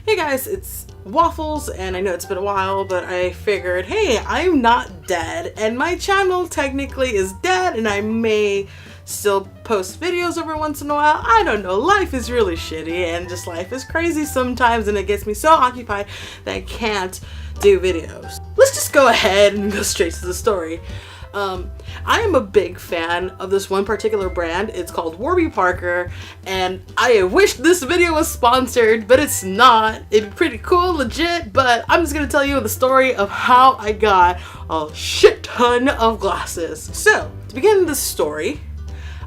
Hey guys, it's Waffles, and I know it's been a while, but I figured, hey, I'm not dead, and my channel technically is dead, and I may still post videos every once in a while. I don't know, life is really shitty, and just life is crazy sometimes, and it gets me so occupied that I can't do videos. Let's just go ahead and go straight to the story. I am a big fan of this one particular brand. It's called Warby Parker, and I wish this video was sponsored, but it's not. It'd be pretty cool, legit, but I'm just gonna tell you the story of how I got a shit ton of glasses. So, to begin this story,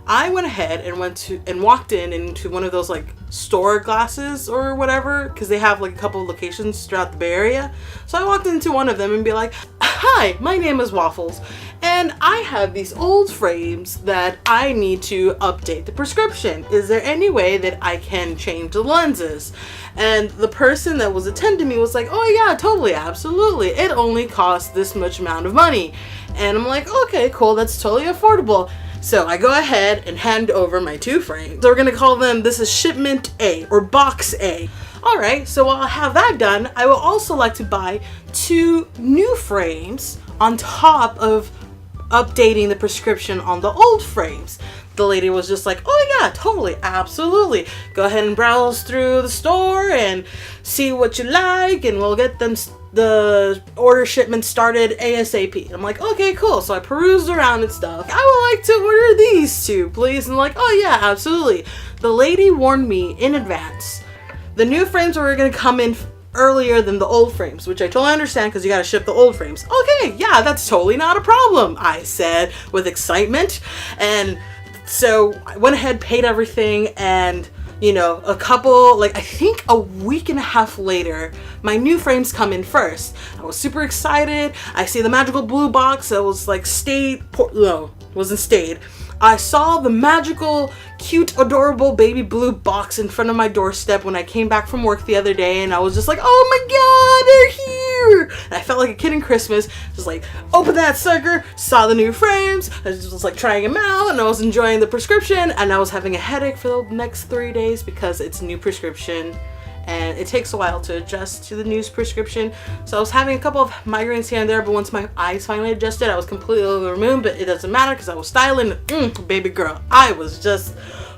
I went ahead and walked into one of those like store glasses or whatever, because they have like a couple of locations throughout the Bay Area. So I walked into one of them and be like, hi, my name is Waffles, and I have these old frames that I need to update the prescription. Is there any way that I can change the lenses? And the person that was attending me was like, oh yeah, totally, absolutely. It only costs this much amount of money. And I'm like, okay, cool, that's totally affordable. So I go ahead and hand over my two frames. So we're gonna call them, this is shipment A or box A. All right, so while I have that done, I will also like to buy 2 new frames on top of updating the prescription on the old frames. The lady was just like, oh yeah, totally, absolutely. Go ahead and browse through the store and see what you like, and we'll get them the order shipment started ASAP. I'm like, okay, cool. So I perused around and stuff. I would like to order these 2, please. And like, oh yeah, absolutely. The lady warned me in advance. The new frames were gonna come in earlier than the old frames, which I totally understand because you gotta ship the old frames. Okay, yeah, that's totally not a problem, I said with excitement. And so I went ahead, paid everything, and you know, I think a week and a half later, my new frames come in first. I was super excited. I see the magical blue box that was like wasn't stayed. I saw the magical, cute, adorable baby blue box in front of my doorstep when I came back from work the other day, and I was just like, oh my god, they're here! And I felt like a kid in Christmas, just like, opened that sucker, saw the new frames, I was just like trying them out, and I was enjoying the prescription, and I was having a headache for the next 3 days because it's a new prescription, and it takes a while to adjust to the new prescription. So I was having a couple of migraines here and there, but once my eyes finally adjusted, I was completely over the moon, but it doesn't matter because I was styling. Baby girl, I was just,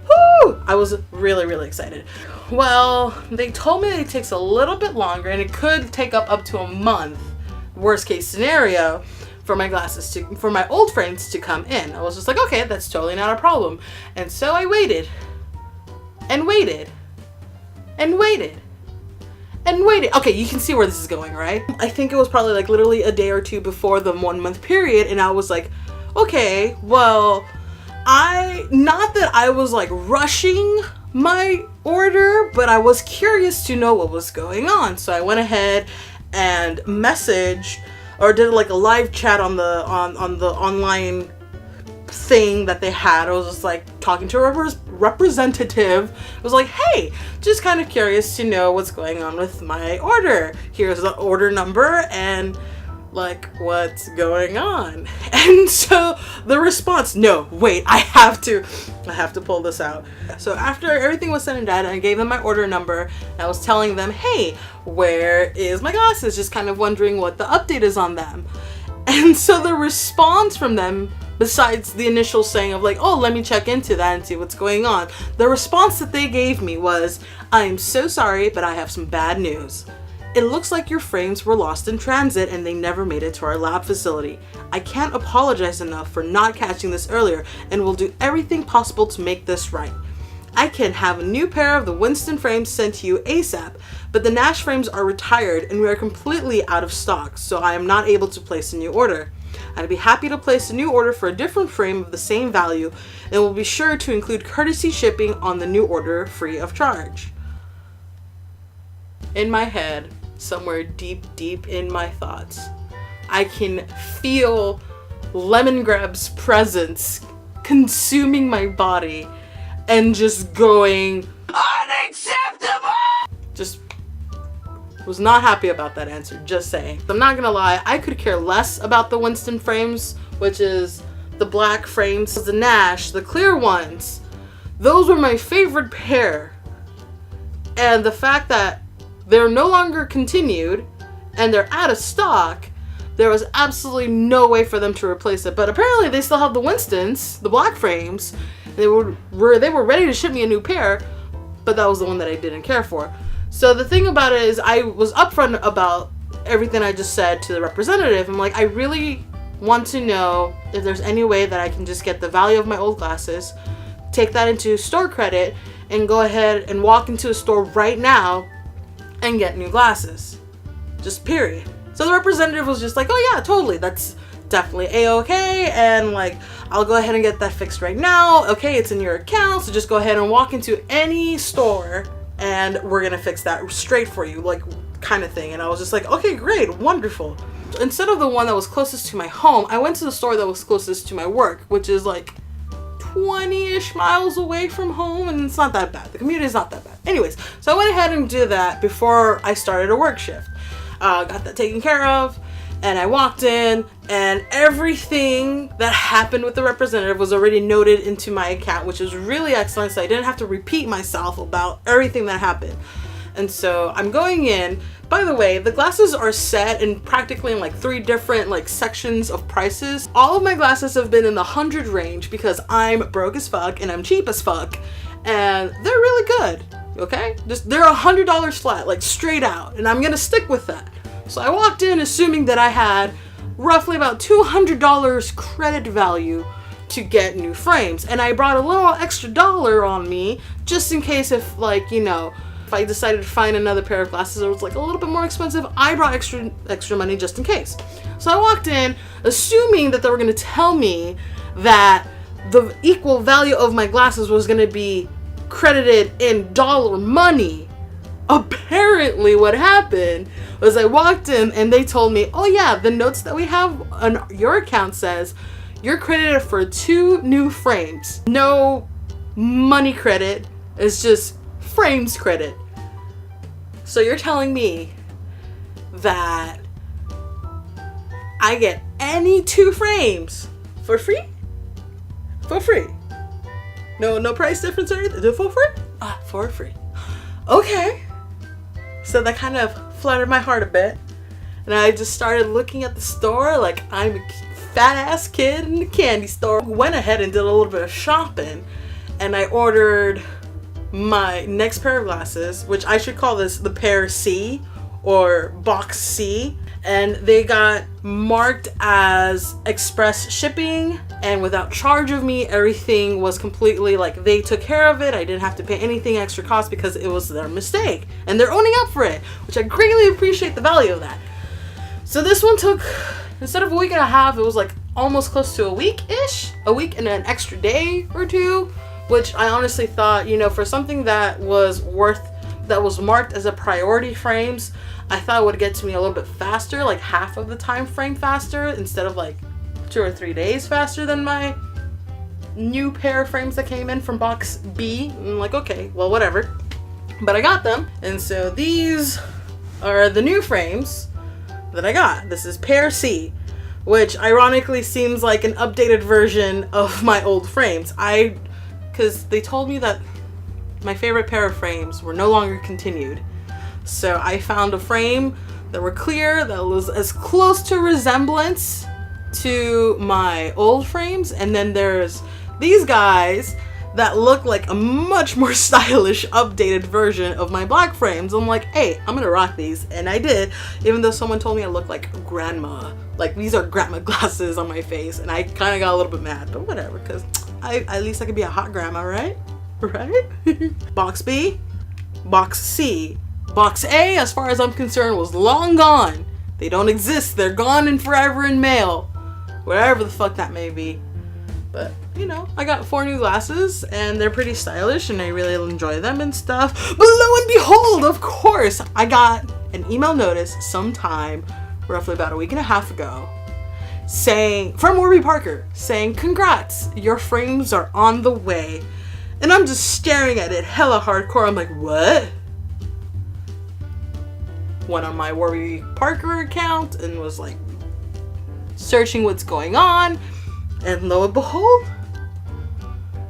whoo! I was really, really excited. Well, they told me that it takes a little bit longer and it could take up to a month, worst case scenario, for my old frames to come in. I was just like, okay, that's totally not a problem. And so I waited and waited and waited and waited. Okay, you can see where this is going, right? I think it was probably like literally a day or 2 before the 1 month period, and I was like, okay, well, not that I was like rushing my order, but I was curious to know what was going on. So I went ahead and messaged or did like a live chat on the online thing that they had. I was just like talking to a representative. I was like, hey, just kind of curious to know what's going on with my order. Here's the order number and like what's going on. And so the response, no, wait, I have to pull this out. So after everything was said and done, I gave them my order number and I was telling them, hey, where is my glasses? Just kind of wondering what the update is on them. And so the response from them, besides the initial saying of like, oh, let me check into that and see what's going on, the response that they gave me was, I'm so sorry, but I have some bad news. It looks like your frames were lost in transit and they never made it to our lab facility. I can't apologize enough for not catching this earlier and will do everything possible to make this right. I can have a new pair of the Winston frames sent to you ASAP, but the Nash frames are retired and we are completely out of stock, so I am not able to place a new order. I'd be happy to place a new order for a different frame of the same value and will be sure to include courtesy shipping on the new order free of charge. In my head, somewhere deep in my thoughts, I can feel Lemongrab's presence consuming my body and just going, unacceptable! Just was not happy about that answer, just saying. I'm not gonna lie, I could care less about the Winston frames, which is the black frames, the Nash, the clear ones. Those were my favorite pair. And the fact that they're no longer continued and they're out of stock, there was absolutely no way for them to replace it. But apparently they still have the Winstons, the black frames. They were ready to ship me a new pair, but that was the one that I didn't care for. So the thing about it is, I was upfront about everything I just said to the representative. I'm like, I really want to know if there's any way that I can just get the value of my old glasses, take that into store credit, and go ahead and walk into a store right now and get new glasses. Just period. So the representative was just like, oh yeah, totally, that's definitely a-okay, and like, I'll go ahead and get that fixed right now. Okay, it's in your account, so just go ahead and walk into any store and we're gonna fix that straight for you, like, kind of thing. And I was just like, okay, great, wonderful. Instead of the one that was closest to my home, I went to the store that was closest to my work, which is like 20-ish miles away from home, and it's not that bad. The commute is not that bad. Anyways, so I went ahead and did that before I started a work shift. Got that taken care of, and I walked in, and everything that happened with the representative was already noted into my account, which is really excellent, so I didn't have to repeat myself about everything that happened. And so I'm going in. By the way, the glasses are set in practically in like 3 different like sections of prices. All of my glasses have been in the 100 range because I'm broke as fuck and I'm cheap as fuck, and they're really good. Okay, they're $100 flat, like straight out, and I'm gonna stick with that. So I walked in assuming that I had roughly about $200 credit value to get new frames, and I brought a little extra dollar on me just in case if, like, you know, if I decided to find another pair of glasses that was like a little bit more expensive, I brought extra money just in case. So I walked in assuming that they were gonna tell me that the equal value of my glasses was gonna be credited in dollar money. Apparently what happened was I walked in and they told me, oh yeah, the notes that we have on your account says you're credited for 2 new frames. No money credit, it's just frames credit. So you're telling me that I get any 2 frames for free? For free. No price difference or anything? For free? For free. Okay. So that kind of fluttered my heart a bit. And I just started looking at the store like I'm a fat ass kid in the candy store. Went ahead and did a little bit of shopping, and I ordered my next pair of glasses, which I should call this the pair C or box C. And they got marked as express shipping and without charge of me. Everything was completely like, they took care of it. I didn't have to pay anything extra cost because it was their mistake and they're owning up for it, which I greatly appreciate the value of that. So this one took, instead of a week and a half, it was like almost close to a week-ish, a week and an extra day or 2, which I honestly thought, you know, for something that was marked as a priority frames, I thought it would get to me a little bit faster, like half of the time frame faster, instead of like 2 or 3 days faster than my new pair of frames that came in from box B. I'm like, okay, well, whatever. But I got them, and so these are the new frames that I got. This is pair C, which ironically seems like an updated version of my old frames. Because they told me that my favorite pair of frames were no longer continued. So I found a frame that were clear, that was as close to resemblance to my old frames. And then there's these guys that look like a much more stylish, updated version of my black frames. I'm like, hey, I'm gonna rock these. And I did, even though someone told me I looked like grandma. Like, these are grandma glasses on my face. And I kind of got a little bit mad, but whatever, because at least I could be a hot grandma, right? Right? Box B, box C. Box A, as far as I'm concerned, was long gone. They don't exist. They're gone and forever in mail. Wherever the fuck that may be. But, you know, I got 4 new glasses, and they're pretty stylish, and I really enjoy them and stuff. But lo and behold, of course, I got an email notice sometime, roughly about a week and a half ago, saying, from Warby Parker, saying, congrats, your frames are on the way. And I'm just staring at it hella hardcore. I'm like, what? Went on my Warby Parker account and was like searching what's going on, and lo and behold,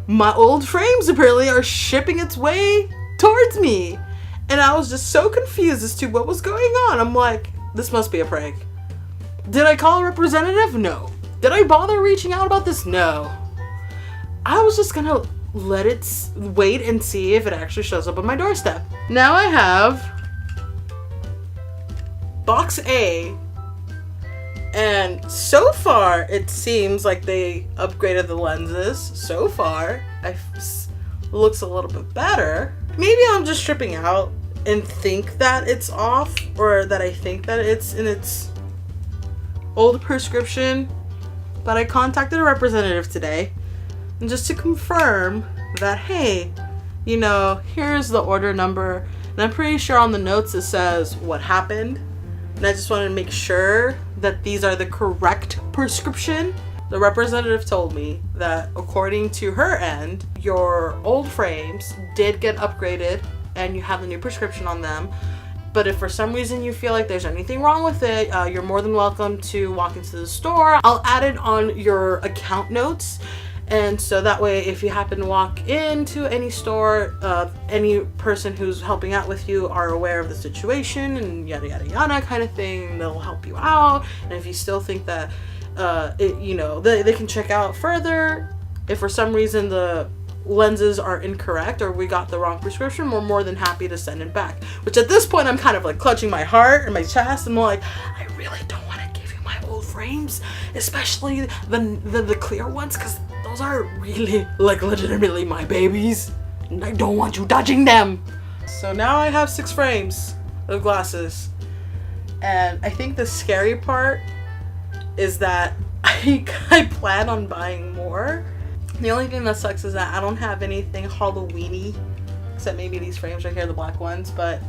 my old frames apparently are shipping its way towards me. And I was just so confused as to what was going on. I'm like, this must be a prank. Did I call a representative? No. Did I bother reaching out about this? No. I was just gonna let it wait and see if it actually shows up on my doorstep. Now I have box A, and so far it seems like they upgraded the lenses. So far, looks a little bit better. Maybe I'm just tripping out and think that it's off, or that I think that it's in its old prescription. But I contacted a representative today, and just to confirm that, hey, you know, here's the order number, and I'm pretty sure on the notes it says what happened, and I just wanted to make sure that these are the correct prescription. The representative told me that according to her end, your old frames did get upgraded and you have the new prescription on them. But if for some reason you feel like there's anything wrong with it, you're more than welcome to walk into the store. I'll add it on your account notes. And so that way, if you happen to walk into any store, any person who's helping out with you are aware of the situation and yada yada yada kind of thing. They'll help you out. And if you still think that, they can check out further. If for some reason the lenses are incorrect or we got the wrong prescription, we're more than happy to send it back. Which at this point, I'm kind of like clutching my heart and my chest. I'm like, I really don't want to give you my old frames, especially the clear ones, because those are really, like, legitimately my babies, and I don't want you touching them. So now I have 6 frames of glasses, and I think the scary part is that I plan on buying more. The only thing that sucks is that I don't have anything Halloween-y, except maybe these frames right here, the black ones, but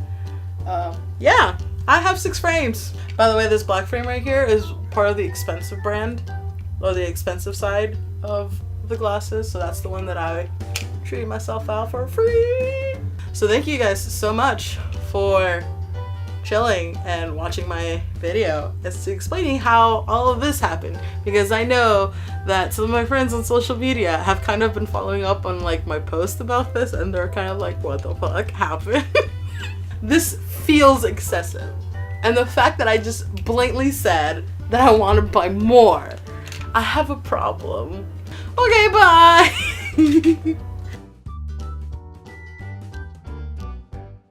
yeah, I have 6 frames. By the way, this black frame right here is part of the expensive brand, or the expensive side of the glasses, so that's the one that I treated myself out for free. So thank you guys so much for chilling and watching my video as to explaining how all of this happened, because I know that some of my friends on social media have kind of been following up on like my post about this, and they're kind of like, what the fuck happened? This feels excessive, and the fact that I just blatantly said that I want to buy more, I have a problem. Okay, bye.